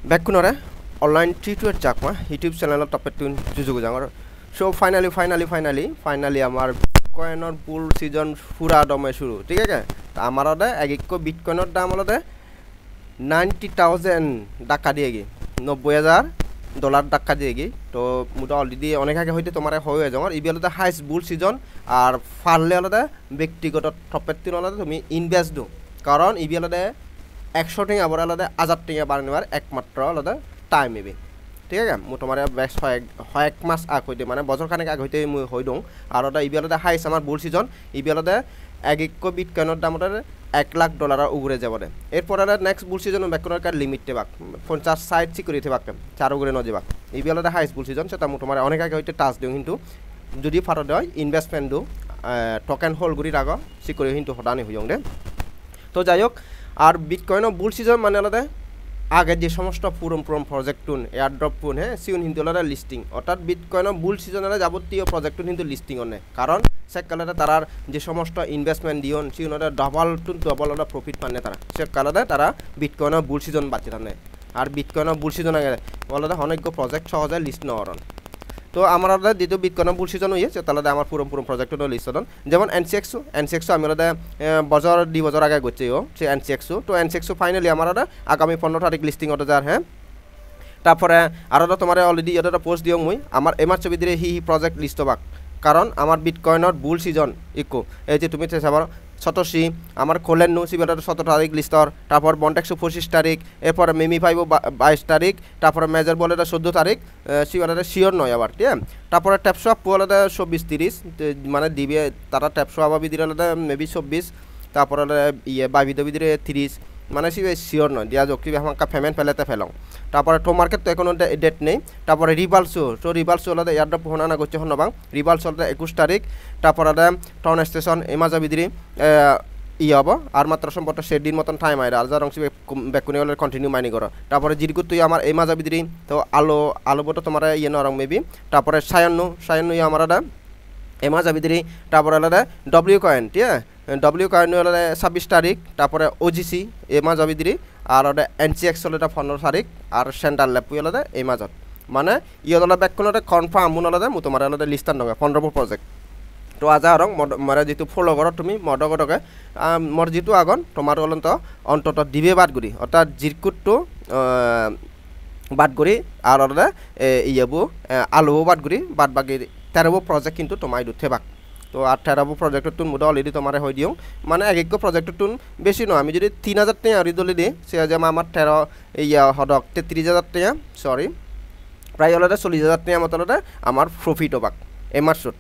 Bakunore online tutor Chakma YouTube channel topic tune jujugu jangor. So finally amar Bitcoin or bull season pura dome shuru. ठीक है क्या? तो हमारा day एक को Bitcoin और दाम वाला डे 90,000 डक्का दिएगी 90,000 डॉलर डक्का दिएगी तो मुझे ऑलरेडी अनेक आगे होते तुम्हारे होए जाऊँगा इबी वाला हाइस्ट बुल सीजन और फालले वाला व्यक्तिगत टॉपिक तीन वाला तुम्हें इन्वेस्ट दो कारण इबी वाला एक्सोर्टिंग आवर वाला आजाद टिंग बारने वार एक मात्र वाला टाइम इबी ठीक है क्या मुझे तुम्हारे बेस्ट है एक मास आग होते माने बजर खाने आग होते मुझे होई दूँ और वाला इबी वाला हाइस्ट हमार बुल सीजन इबी वाला एक को बिटकॉइन दाम $1 लाख उगरे जाबे एरपर नेक्स्ट बुल सीजन बेकुनर का लिमिट थे 50-60 सिक्योरिटी थे बाक चार उगरे नजाबा इबी वाला हाइस्ट बुल सीजन से तुम्हारे अनेक आगे होते टाच दिं किन्तु যদি ফারত হয় ইনভেস্টমেন্ট দো টোকেন হোল্ড করি রাখো সিকিউরিটি কিন্তু হটানি হইং দে তো যাই হোক আর বিটকয়েন বুল সিজন মানে আলাদা আগে যে সমস্ত পুরম প্রজেক্ট টুন এয়ারড্রপ টুন হ্যাঁ সিউন হিন্দু আলাদা লিস্টিং অর্থাৎ বিটকয়েন বুল সিজনের যাবতীয় প্রজেক্ট টুন কিন্তু লিস্টিং অনে কারণ সেকালাদা তারার যে সমস্ত ইনভেস্টমেন্ট দিয়ন সিউনরা ডাবল টুন ডাবল ওরা প্রফিট পানে তারা সেকালাদা তারা বিটকয়েন বুল সিজন বাঁচি থাকে আর বিটকয়েন বুল সিজন আগে আলাদা অনেক প্রজেক্ট সহজে লিস্ট নরন তো আমার আলাদা দ্বিতীয় বিটকয়েন বুল সিজন হইছে তাহলে আমার পুরো প্রজেক্ট লিস্ট হন যেমন NCX আমি আলাদা বছর 2 বছর আগে গচ্ছে সে NCX তো NCX ফাইনালি আমার আলাদা আগামী 15 তারিখ লিস্টিং হতে যার হ্যাঁ তারপরে আলাদা তোমার অলরেডি এটা পোস্ট দিও মুই আমার এমার ছবি দিয়ে হি প্রজেক্ট লিস্ট হবাক কারণ আমার বিটকয়েনের বুল সিজন ইকো এই যে তুমি চাবার সতোশি আমার খোলেন নো সিবেটা 17 তারিখ লিস্টর তারপর বন্টেক্স 25 তারিখ এরপর মেমি পাইব 22 তারিখ তারপর মেজর বলেটা 14 তারিখ সিবেটা শিওর নয় আবার ঠিক আছে তারপরে ট্যাপশপ বলেটা 24-30 মানে দিবে তারা ট্যাপশপ আবার দিরালেটা মেবি 24 তারপর ইয়ে বাইবিদ ভিতরে 30 মানে সিবে শিওর নয় দিয়া যোগ কি আমাকে পেমেন্ট ফেলাতে ফেলাও তারপরে টো মার্কেট তো এখনো ডেট নেই তারপরে রিভালসো তো রিভালসো হলে এয়ারড্রপ হোনা করছে হনবাং রিভালসো হলে 21 তারিখ তারপরে টাউন স্টেশন এমাজা বিদ্রি ই হব আর মাত্র সম্পর্ক সেদিন মতন টাইম আইরা আর যার অংশ বেকুনি হলে কন্টিনিউ মাইনি করো তারপরে জিরকু তুই আমার এমাজা বিদ্রি তো আলো বটো তোমার ইয়ে নরং মেবি তারপরে সায়ান্ন ইয়ে আমার এমাজা বিদ্রি তারপরে আলাদা ডব্লিউ কয়েন ঠিক আছে ডব্লিউ কয়েন হলে 26 তারিখ তারপরে OGC এমাজা বিদ্রি আর NCX হলে 15 তারিখ আর সেন্ট্রাল ল্যাব হলে এমাজত মানে ইয়দলা বেকুনতে কনফার্ম মুন হলে মু তোমার হলে লিস্টার নগে 15 প্রজেক্ট তো আজা রং মরে যেহেতু ফলো করো তুমি মদগটকে মোর যেহেতু আগন তোমার হলেন তো অন্তত দিবে বাদ করি অর্থাৎ জিরকুটটো বাদ করি আর হলে ইয়েবু আলুও বাদ করি বাদ বাকি 13 প্রজেক্ট কিন্তু তোমায় দুথে বাক তো 18 প্রজেক্টর তুন মুদা অলরেডি তোমারে হই দিও মানে এক এক প্রজেক্টর তুন বেশি নয় আমি যদি 3000 টাকা আরি দলি দি সে যে আমার 13 ইয়া হদক 33000 টাকা সরি প্রায় হলে 40000 টাকা মতলতে আমার প্রফিট হবাক এমারসুট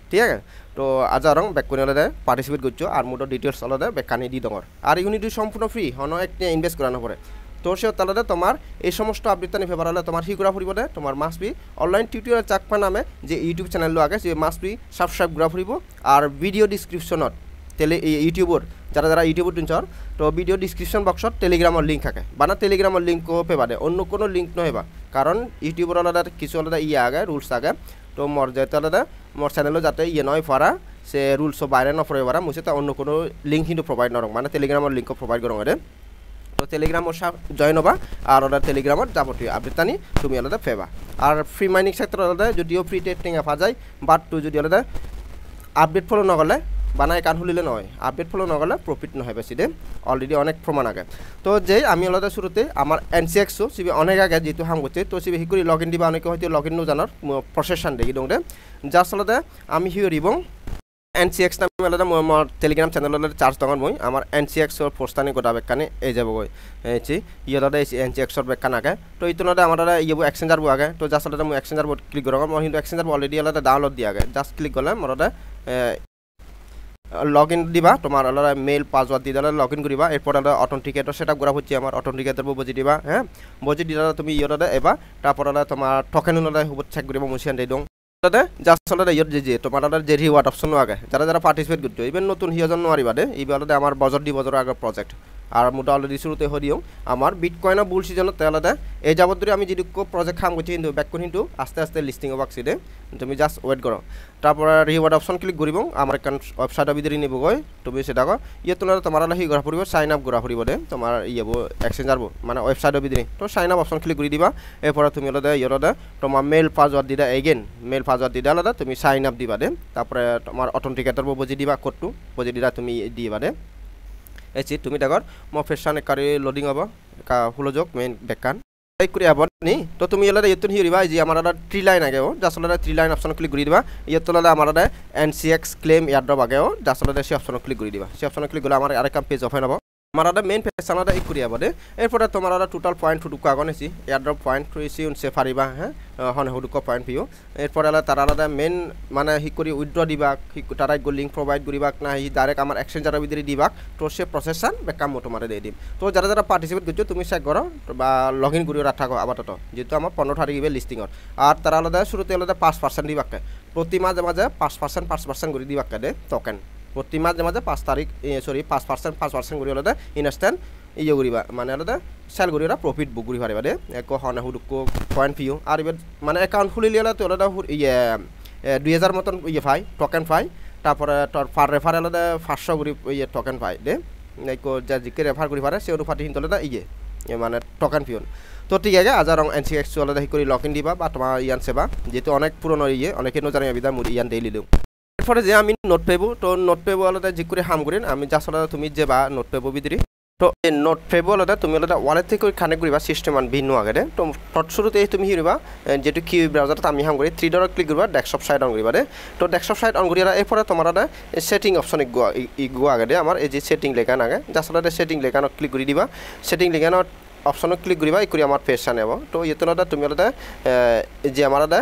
ঠিক আছে তো আজারং বেকুনি হলে পার্টিসিপেট করছো আর মোটো ডিটেলস হলে বেকানি দি দঙর আর ইউনিটি সম্পূর্ণ ফ্রি হনো একটা ইনভেস্ট করানো পড়ে তো সে তাহলে তোমার এই সমস্ত আপডেট ফেভার হলে তোমার হি করা ফুরিব তোমার must be online tutorial Chakma নামে যে ইউটিউব চ্যানেল আগে সে মাস্ট বি সাবস্ক্রাইব করা ফুরিব আর ভিডিও ডিসক্রিপশনত ইউটিউবর যারা ইউটিউবর দিনছর তো ভিডিও ডিসক্রিপশন বক্সত টেলিগ্রামের লিঙ্ক থাকে বানা টেলিগ্রামের লিঙ্কও পেবাদে অন্য কোনো লিঙ্ক নহবা কারণ ইউটিউবর আলাদা কিছু আলাদা ইয়ে আগে রুলস আগে তো মোর যেতে আলাদা মোর চ্যানেলও যাতে ইয়ে নয় ফারা সে রুলসও বাইরে নফরে পারা মুছে তা অন্য কোনো লিঙ্ক কিন্তু প্রোভাইড নরং মানে টেলিগ্রামের লিঙ্কও প্রোভাইড করং রে তো টেলিগ্রামর জয়েন হবা আর ওরা টেলিগ্রামত যাবতীয় আপডেট আনি তুমি আলাদা ফেবা আর ফ্রি মাইনিং সেক্টর আলাদা যদিও ফ্রি টেস্টিং আফা যায় বাট টু যদি আলাদা আপডেট ফলো নগলে বানাই কান খুলিলে নয় আপডেট ফলো নগলে প্রফিট নহয় বেশি দে অলরেডি অনেক প্রমাণ আগে তো যে আমি আলাদা শুরুতে আমার NCX সিবি অনেক আগে যেহেতু হাম করছে তো সিবি হিকুরি লগ ইন দিবা অনেকে হয়তো লগ ইন জানার প্রসেসন দেখি দে জাস্ট আলাদা আমি হিওর এবং NCX নামে আলাদা আমার টেলিগ্রাম চ্যানেল চার্জ দঙর মই আমার NCX পোস্টানি গোটা বেকানে এই যাব গই এচি ইয়লাদা NCX বেকান আগে তো ইতনদা আমার ইয়েবু এক্সচেঞ্জার বু আগে তো জাস্ট আলাদা মই এক্সচেঞ্জার বোর্ড ক্লিক করম মই কিন্তু এক্সচেঞ্জার অলরেডি আলাদা ডাউনলোড দি আগে জাস্ট ক্লিক করলে মরদা লগ ইন দিবা তোমার আলাদা মেইল পাসওয়ার্ড দি দালা লগ ইন করিবা এরপর আলাদা অথেন্টিকেটর সেটআপ করা হচ্ছে আমার অথেন্টিকেটর বুঝি দিবা হ্যাঁ বুঝি দিলা তুমি ইয়লাদা এবা তারপর আলাদা তোমার টোকেন আলাদা হুবত চেক করিবা মুছিয়ান দেই দং জাস্ট আলাদা ইয়র যে তোমার আলাদা যে রিওয়ার্ড অপশন আগে যারা পার্টিসিপেট করছো ইভেন নতুন হিয়জন নোয়ারিবা দে এই আলাদা আমার বজর 2 বছর আগে প্রজেক্ট আর মোটা অলরেডি শুরুতে হরিও আমার বিটকয়েনের বুল সিজনত তেলতে এই যাবত ধরে আমি যেটুকু প্রজেক্ট কাম করছি কিন্তু ব্যাক কিন্তু আস্তে আস্তে লিস্টিং হবাকছি দে তুমি জাস্ট ওয়েট করো তারপর রিওয়ার্ড অপশন ক্লিক করিব আমার কান ওয়েবসাইটৰ ভিতরে নিব গৈ তুমি সেটা কো ইয়ে তোলা তোমার হি করা পড়িব সাইন আপ করা পড়িব দে তোমার ইয়েব এক্সচেঞ্জার মানে ওয়েবসাইটৰ ভিতরে তো সাইন আপ অপশন ক্লিক করে দিবা এরপর তুমি হলো ইয়রদা তোমার মেল পাসওয়ার্ড দিদা এগেন মেল পাসওয়ার্ড দিদা আলাদা তুমি সাইন আপ দিবা দে তারপরে তোমার অথেন্টিকেটর বুঝি দিবা কোডটু বুঝি দিদা তুমি দিবা দে এসি তুমি দেখর মো ফেশন কারি লোডিং হবো হুলযোগ মেইন বেকান করে আবার নি তো তুমি এলাদা ইয়তুন হিরিবা যে আমার ট্রি লাইন আগেও জাসলদা ট্রি লাইন অপশন ক্লিক করে দিবা ইয়তলাদা আমার NCX ক্লেম এয়ারড্রপ আগেও জাসলদা সে অপশন ক্লিক করে দিবা সে অপশন ক্লিক করলে আমার আরেকটা পেজ ওপেন হবে আমার মেইন পেজ সানাদা ই করি আবার এরপরে তোমার টোটাল পয়েন্ট হুডুক আগন এসি এয়ারড্রপ পয়েন্ট রয়েছি সে ফারিবা হ্যাঁ হন হুডুক পয়েন্ট পিও এরপরে তার আলাদা মেইন মানে হি করি উইথড্র দিবা তারা গো লিঙ্ক প্রোভাইড করিবা না হি ডাইরেক্ট আমার এক্সচেঞ্জারের ভিতরে দিবা তো সে প্রসেসন বেকাম তোমার দিয়ে দিম তো যারা যারা পার্টিসিপেট করছো তুমি চেক করো বা লগ ইন করিও রাখো আপাতত যেহেতু আমার 15 তারিখ ইবে লিস্টিংর আর তারা আলাদা শুরুতে আলাদা 5% দিবাকে প্রতি মাঝে মাঝে 5% করে দিবাকে দে টোকেন প্রতি মাঝে মাঝে 5 তারিখ সরি 5% করে আলাদা ইনস্ট্যান্ট ইয়ে করিবা মানে আলাদা সেল করি ওরা প্রফিট বুক করি পারিবা দে এক হন হুডুক পয়েন্ট পিও আর এবার মানে অ্যাকাউন্ট খুলিলে তো আলাদা ইয়ে 2000 মতন ইয়ে পাই টোকেন পাই তারপরে তোর ফার রেফার আলাদা 500 করে ইয়ে টোকেন পাই দে লাইক যা জিকে রেফার করি পারে সে অনুপাতে কিন্তু আলাদা ইয়ে মানে টোকেন পিওন তো ঠিক আছে আজ রং NCX আলাদা হি করে লগ ইন দিবা বা তোমার ইয়ান সেবা যেহেতু অনেক পুরনো ইয়ে অনেকে নজানে বিদা মুড়ি ইয়ান ডেইলি দিও এরপরে যে আমি নোট পেবো তো নোট পেবো আলাদা যে করে হাম করেন আমি জাস্ট আলাদা তুমি যে বা নোট পেবো ভিতরে তো এই নোট পেবো আলাদা তুমি আলাদা ওয়ালেট থেকে কানেক্ট করিবা সিস্টেম আন ভিন্ন আগে তো শুরুতে তুমি হিরিবা যেটু কি ব্রাউজারটা আমি হাম করি 3 ডট ক্লিক করবা ডেস্কটপ সাইট অন করিবা দে তো ডেস্কটপ সাইট অন করিয়া এরপরে তোমার আলাদা সেটিং অপশন গো আগে দে আমার এই যে সেটিং লেখান আগে জাস্ট আলাদা সেটিং লেখান ক্লিক করে দিবা সেটিং লেখান অপশন ক্লিক করিবা এই করি আমার পেজটা নেব তো ইয়তনাদা তুমি আলাদা যে আমার আলাদা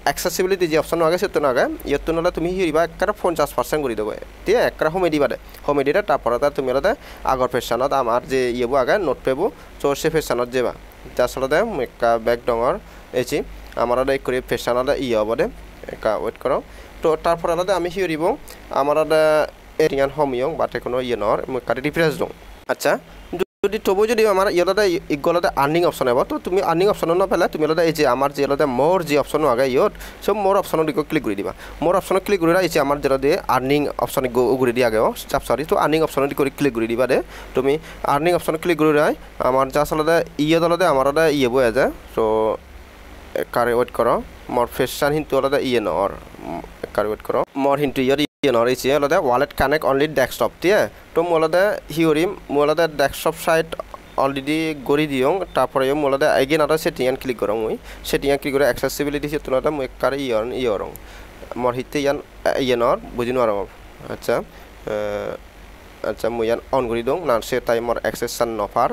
অ্যাক্সেসিবিলিটি যে অপশন আগে সেতন আগে ইয়তনাদা তুমি হিরিবা একটা 50% করে দেবো ঠিক আছে একটা হোমে দিবা দে হোমে দিলে তারপরে তুমি আলাদা আগর পেজটানত আমার যে ইয়েবো আগে নোট পেবো তো সে পেজটানত যাবা জাস্ট আলাদা একটা ব্যাক ডঙর এসি আমার আলাদা এই করে পেজটানদা ইয়ে হব দে একটা ওয়েট করো তো তারপর আলাদা আমি হিরিব আমার আলাদা এরিয়ান হোমিয়ং বাটে কোনো ইয়ে নর কাটি রিফ্রেশ দং আচ্ছা যদি তবু যদি আমার ইয়লাদা ইগলাদা আর্নিং অপশন হব তো তুমি আর্নিং অপশন না পেলে তুমি আলাদা এই যে আমার যে আলাদা মোর যে অপশন আগে ইয়ত সব মোর অপশন ক্লিক করে দিবা মোর অপশন ক্লিক করে এই যে আমার যেটা দিয়ে আর্নিং অপশন ঘুরে দিয়ে আগেও সরি তো আর্নিং অপশন করে ক্লিক করে দিবা দে তুমি আর্নিং অপশন ক্লিক করে আমার জাস্ট আলাদা ইয়ে আলাদা আমার আলাদা ইয়ে বয়ে যায় তো কারে ওয়েট করো মোর ফেশন হিন্তু আলাদা ইয়ে নর কারে ওয়েট করো মোর হিন্তু ইয়ে নর এই যে আলাদা ওয়ালেট কানেক্ট অনলি ডেস্কটপ ঠিক আছে তো মোলাদা হিওরিম মোলাদা ডেস্কটপ সাইট অলরেডি গড়ি দিওঁ তারপরে মোলাদা এগেন আদা সেটিং ক্লিক করং মুই সেটিং ক্লিক করে অ্যাক্সেসিবিলিটি সে তুলাদা মুই কারে ইয়ে রং মোর হিতে ইয়ান নর বুঝি নোয়ারং আচ্ছা আচ্ছা মুই ইয়ান অন করে দং না সে তাই মোর অ্যাক্সেসন নফার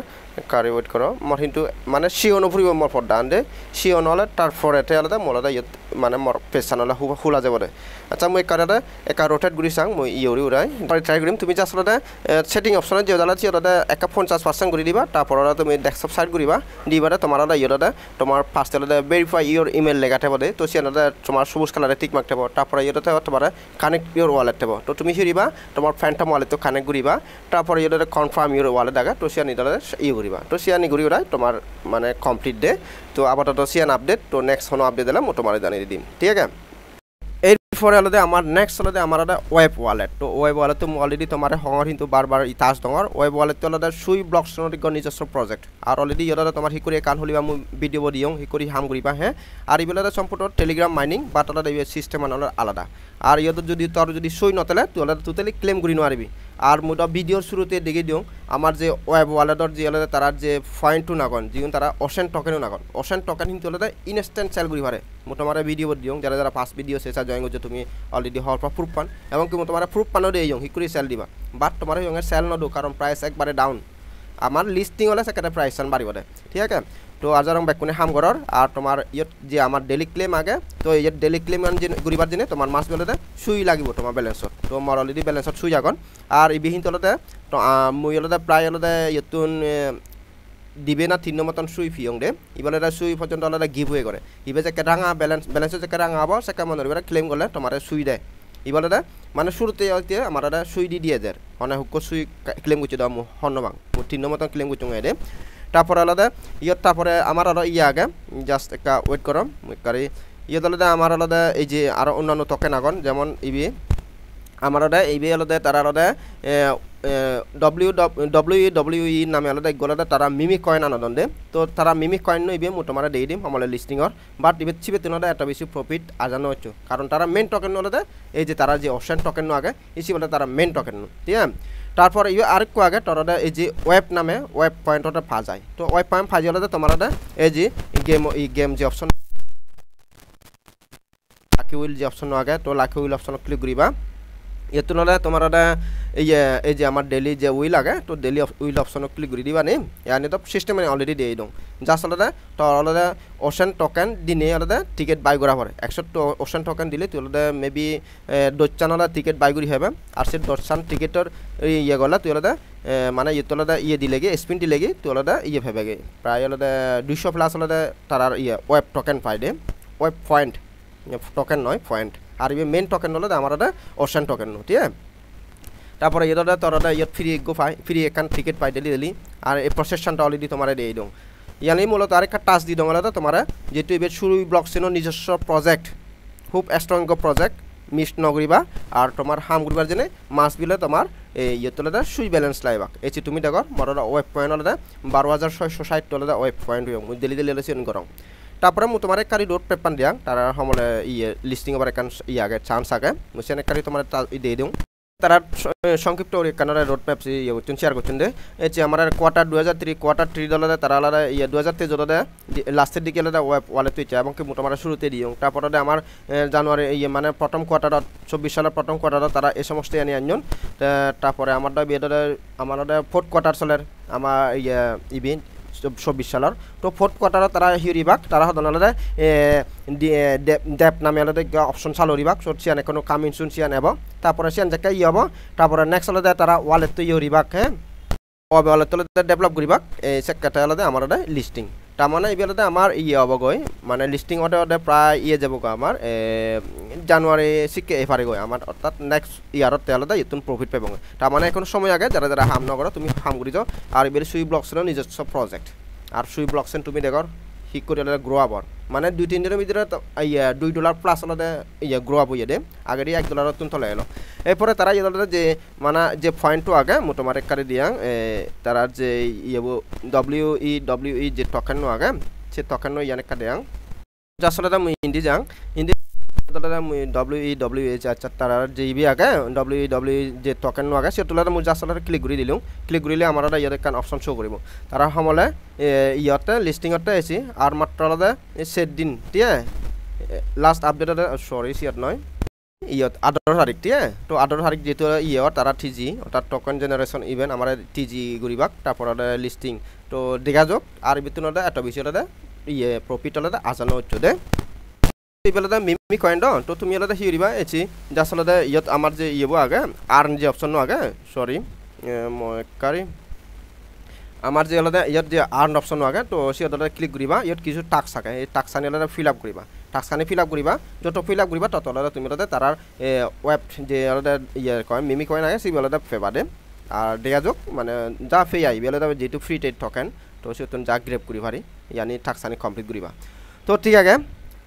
কারে ওয়েট করো মোর কিন্তু মানে সিওন ফুরিব মোর ফর ডান দে সিওন হলে তারপরে এতে আলাদা মোলাদা ইয়ে মানে মোর পেছান হলে খোলা যাব দে আচ্ছা মুই কারাদা একা রোটেট ঘুরি চাং মুই ইউরি উড়াই ট্রাই করিম তুমি জাস্ট আলাদা সেটিং অপশনে যে আলাদা আলাদা একা 50% করে দিবা তারপর তুমি ডেস্কটপ সাইট করিবা দিবা তোমার আলাদা ইয়ে তোমার ফার্স্ট আলাদা ভেরিফাই ইউর ইমেল লেখা থাকবে দে তো সে আলাদা তোমার সবুজ কালারে টিক মার্ক থাকবে তারপরে ইয়ে তোমার কানেক্ট ইউর ওয়ালেট থাকবে তো তুমি হিরিবা তোমার ফ্যান্টম ওয়ালেট তো কানেক্ট করিবা তারপরে ইয়ে কনফার্ম ইউর ওয়ালেট আগে তো সে নিতে ইয়ে করিবা তো সিয়ানি ঘুরি ওরাই তোমার মানে কমপ্লিট দে তো আপাতত সিয়ান আপডেট তো নেক্সট কোনো আপডেট দিলাম ও তোমার জানিয়ে দিম ঠিক আছে এরপরে আলাদা আমার নেক্সট আলাদা আমার আলাদা ওয়েব ওয়ালেট তো ওয়েব ওয়ালেট তো অলরেডি তোমার হঙর কিন্তু বারবার ইতিহাস ডঙর ওয়েব ওয়ালেট তো আলাদা সুই ব্লকস নিজস্ব প্রজেক্ট আর অলরেডি আলাদা তোমার হিকরি কান হলিবা মু ভিডিও দিওঁ হিকরি হাম করিবা হ্যাঁ আর ইবেলাদা সম্পূর্ণ টেলিগ্রাম মাইনিং বা আলাদা সিস্টেম আলাদা আর ইয়ত যদি তোর যদি সই নতেলে তুই আলাদা টোটালি ক্লেম করি নোৱাৰিবি আর মোটা ভিডিওর শুরুতে দেখে দিওঁ আমার যে ওয়েব ওয়ালেটর যে আলাদা তার যে পয়েন্টও নাগন যিখন তারা অশেন টকেনও নাগন অশেন টকেন কিন্তু আলাদা ইনস্ট্যান্ট সেল করি পারে মোটামার ভিডিও দিওঁ যারা যারা ফার্স্ট ভিডিও শেষা জয়েন করছে তুমি অলরেডি হওয়ার পর প্রুফ পান এবং কি তোমার প্রুফ পানও দিয়ে হিকুরি সেল দিবা বাট তোমার সেল নদো কারণ প্রাইস একবারে ডাউন আমার লিস্টিং হলে সেটা প্রাইস বাড়িব দে ঠিক আছে তো আজারং ব্যাকুনে হাম ঘর আর তোমার ইয়ত যে আমার ডেলি ক্লেম আগে তো এই ডেলি ক্লেম ঘুরিবার দিনে তোমার মাস বেলতে সুই লাগিব তোমার ব্যালেন্সত তো আমার অলরেডি ব্যালেন্সত সুই আগন আর এই বিহীন তলতে তো মুই আলাদা প্রায় আলাদা ইয়তুন দিবে না 3 মতন সুই ফিয়ং দে ইবালে সুই পর্যন্ত আলাদা গিভ হয়ে করে ইবে যে কেরাঙা ব্যালেন্স যে কেরাঙা হবো সে কেমন ক্লেম করলে তোমার সুই দেয় ইবালে মানে শুরুতে আমার সুই দিয়ে যার মানে হুক সুই ক্লেম করছে দাম হন্নবাং 3 মতন ক্লেম করছে এডে তারপরে আলাদা তারপরে আমার আরো আগে জাস্ট একটা ওয়েট করম কারি আলাদা আমার আলাদা এই যে আরো অন্যান্য টোকেন আগন যেমন ইবি আমার ইবি আলাদা তারা আলাদা WWE নামে আলাদা গলাদা তারা মিমিক কয়েন আনন্দ দে তো তারা মিমিক কয়েন ইবি মোটামারা দিয়ে দিম আমার লিস্টিংর বাট ইবে ছিবে তিনটা এত বেশি প্রফিট আজানো হচ্ছে কারণ তারা মেন টোকেন আলাদা এই যে তারা যে অপশন টোকেন আগে ইসি বলে তারা মেন টোকেন ঠিক আছে তারপর ইয়ে আরেকটু আগে তোরা এই যে ওয়েব নামে ওয়েব পয়েন্টটা পা যায় তো ওয়েব পয়েন্ট ফাজি হলে তোমার এই যে গেম যে অপশন লাকি উইল যে অপশন আগে তো লাকি উইল অপশন ক্লিক করিবা এত হলে তোমার এই যে আমার ডেলি যে উইল আগে তো ডেলি উইল অপশন ক্লিক করে দিবা নি ইয়ানি তো সিস্টেম অলরেডি দিয়ে দিও জাস্ট আলাদা তো আলাদা ওশান টোকেন দিনে আলাদা টিকিট বাই করা পড়ে 100 ওশান টোকেন দিলে তুই আলাদা মেবি দশটান আলাদা টিকিট বাই করি হবে আর সে দশটান টিকিটের ইয়ে গলা তুই আলাদা মানে ইয়ে তো আলাদা ইয়ে দিলে গিয়ে স্পিন দিলে গিয়ে তুই আলাদা ইয়ে ভেবে গে প্রায় আলাদা 200 প্লাস আলাদা তার ইয়ে ওয়েব টোকেন পাই দে ওয়েব পয়েন্ট টোকেন নয় পয়েন্ট আর ইয়ে মেন টোকেন হলো আমার ওশান টোকেন ঠিক আছে তারপরে ইয়ে তোরা ইয়ে ফ্রি এখান টিকিট পাই ডেলি আর এই প্রসেসনটা অলরেডি তোমার দিয়ে দিও ইয়ানি মূলত আরেকটা টাচ দি দঙ্গলা তোমার যেহেতু এবার শুরু ব্লক চেনের নিজস্ব প্রজেক্ট খুব স্ট্রং প্রজেক্ট মিস নগরিবা আর তোমার হাম করিবার জন্য মাস বিলে তোমার এই ইয়ে তোলা সুই ব্যালেন্স লাইবাক এই তুমি দেখো মোর ওয়েব পয়েন্ট হলে 12,660 তোলা ওয়েব পয়েন্ট হয়ে ডেলি সেন করো তারপরে মু তোমার কারি রোড পেপার দিয়া তারা সমলে ইয়ে লিস্টিং আবার একান ইয়ে আগে চান্স আগে সেন কারি তোমার দিয়ে দিও তারা সংক্ষিপ্ত কানাডা রোড ম্যাপ ইয়ে করছেন শেয়ার করছেন দে এই যে আমার কোয়ার্টার 2003 কোয়ার্টার 3 দলে তারা আলাদা ইয়ে 2023 দলে লাস্টের দিকে আলাদা ওয়েব ওয়ালে তুইছে এবং কি মোটামুটি শুরুতে দিও তারপরে আমার জানুয়ারি ইয়ে মানে প্রথম কোয়ার্টার 24 সালের প্রথম কোয়ার্টার তারা এই সমস্ত আনি আনজন তারপরে আমার আমার ফোর্থ কোয়ার্টার চলের আমার ইয়ে ইভেন্ট 24 সালের তো ফোর্থ কোয়ার্টার তারা হিরিবাক তারা হদন আলাদা ডেপ নামে আলাদা অপশন চালু রিবাক সিয়ান কোনো কামিং শুন সিয়ান এবং তারপরে সিয়ান জায়গায় ইয়ে হব তারপরে নেক্সট আলাদা তারা ওয়ালেট তো ইয়ে রিবাক হ্যাঁ ওয়ালেট ডেভেলপ করিবাক এই সেক্টরটা আলাদা আমার লিস্টিং তার মানে এইবেলাতে আমার ইয়ে হব গই মানে লিস্টিং ওটা প্রায় ইয়ে যাব আমার জানুয়ারি শিখে এফারে গই আমার অর্থাৎ নেক্সট ইয়ারত আলাদা ইতুন প্রফিট পাব তার মানে এখন সময় আগে যারা যারা হাম নগর তুমি হাম করি যাও আর এবারে সুই ব্লকসের নিজস্ব প্রজেক্ট আর সুই ব্লকসেন তুমি দেখো ঠিক করে গ্রো আবার মানে 2-3 দিনের ভিতরে ইয়ে $2 প্লাস আলাদা ইয়ে গ্রো আপ হয়ে দে আগে $1 তুন তলে এলো এরপরে তারা ইয়ে যে মানে যে পয়েন্টও আগে মোটামুটি কারে দিয়া তারা যে ইয়ে WWE যে টোকেন আগে সে টোকেন ইয়ানে কা দেয়াং আসলে মুই হিন্দি যাং হিন্দি WWE আচ্ছা তারা যে ইবি আগে WWE যে টোকেন আগে সে তোলা মুই আসলে ক্লিক করে দিলুম ক্লিক করিলে আমার ইয়াতে কান অপশন শো করিব তারা সমলে ইয়াতে লিস্টিংতে এসি আর মাত্র আলাদা সেট দিন ঠিক আছে লাস্ট আপডেট সরি সিয়াত নয় ইয়ত 18 তারিখ ঠিক আছে তো 18 তারিখ যেহেতু ইয়ে তারা টিজি অর্থাৎ টোকেন জেনারেশন ইভেন্ট আমার টিজি করিবাক তারপর লিস্টিং তো দেখা যাক আর ভিতরে এত বেশি আলাদা ইয়ে প্রফিট আলাদা আজানো হচ্ছে দে এইবেলাতে মিমি কয়েন তো তুমি আলাদা হিরিবা এসি যা আসলে ইয়ত আমার যে ইয়েবো আগে আর্ন যে অপশন আগে সরি কারি আমার যে আলাদা ইয়াত যে আর্ন অপশন আগে তো সে ক্লিক করিবা ইয়াত কিছু টাস্ক থাকে এই টাস্ক আনি আলাদা ফিল আপ করিবা টাস্কখানি ফিল আপ করিবা যত ফিল আপ করিবা তত আলাদা তুমি আলাদা তার ওয়েব যে আলাদা ইয়ে কয়েন মিমি কয়েন আগে সেই আলাদা ফেবা দে আর দেখা যাক মানে যা ফে আইবে আলাদা যেহেতু ফ্রি টেড টোকেন তো সে তুমি যা গ্রেপ করি পারি ইয়ানি টাস্কখানি কমপ্লিট করিবা তো ঠিক আছে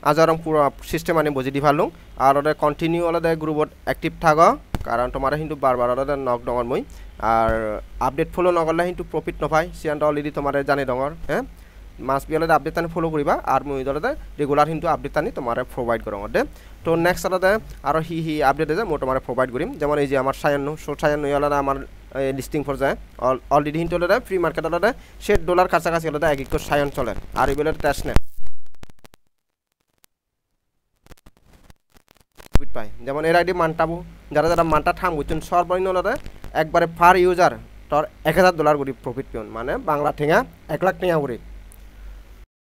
আজ আর পুরো সিস্টেম আনি বুঝি দি ভালো আর ওটা কন্টিনিউ আলাদা গ্রুপত অ্যাক্টিভ থাকো কারণ তোমার কিন্তু বারবার আলাদা নক ডঙর মই আর আপডেট ফলো নগরলে কিন্তু প্রফিট নপাই সিয়ানটা অলরেডি তোমার জানি ডঙর হ্যাঁ মাস বি আলাদা আপডেট আনি ফলো করিবা আর মই আলাদা রেগুলার কিন্তু আপডেট আনি তোমার প্রোভাইড করো দে তো নেক্সট আলাদা আর হি আপডেট আছে মই তোমার প্রোভাইড করিম যেমন এই যে আমার 56 আলাদা আমার লিস্টিং ফর যায় অলরেডি কিন্তু আলাদা ফ্রি মার্কেট আলাদা $6 কাছাকাছি আলাদা এক একটু সায়ন চলে আর এবেলার টেস্ট নেই পাই যেমন এর আইডি মানটাবো যারা যারা মানটা থাম বুঝছেন সর্বনিম্ন আলাদা একবারে পার ইউজার তোর $1000 করে প্রফিট পেন মানে বাংলা ঠেঙা 1 লাখ টাকা করে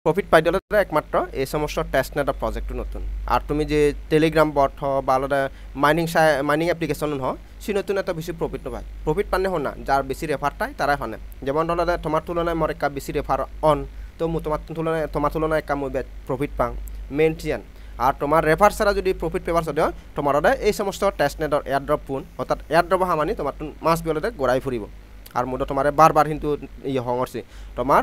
প্রফিট পাই দিলে একমাত্র এই সমস্ত টেস্টনেট প্রজেক্ট নতুন আর তুমি যে টেলিগ্রাম বট হ বা আলাদা মাইনিং অ্যাপ্লিকেশন হ সে নতুন এত বেশি প্রফিট নপায় প্রফিট পানে হন না যার বেশি রেফার পায় তারাই হনে যেমন আলাদা তোমার তুলনায় মর একটা বেশি রেফার অন তো তোমার তুলনায় একটা মই প্রফিট পাং মেন চিয়ান আর তোমার রেফার ছাড়া যদি প্রফিট পেপার সদে তোমার এই সমস্ত টেস্টনেটর এয়ারড্রপ পুন অর্থাৎ এয়ারড্রপ হামানি তোমার মাস বিলতে গড়াই ফুরিব আর মুদ তোমার বারবার কিন্তু ইয়ে হংরছি তোমার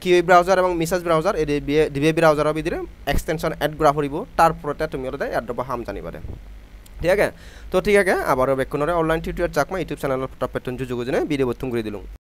কিউই ব্রাউজার এবং মেসেজ ব্রাউজার এই ডিবি ব্রাউজারের ভিতরে এক্সটেনশন এড করা ফুরিব তারপরে তুমি এয়ারড্রপ হাম জানিবারে ঠিক আছে তো ঠিক আছে আবারও বেক্ষণরে online tutorial Chakma YouTube channel টপেটন যুজুগুজনে ভিডিও বর্তন করে দিলাম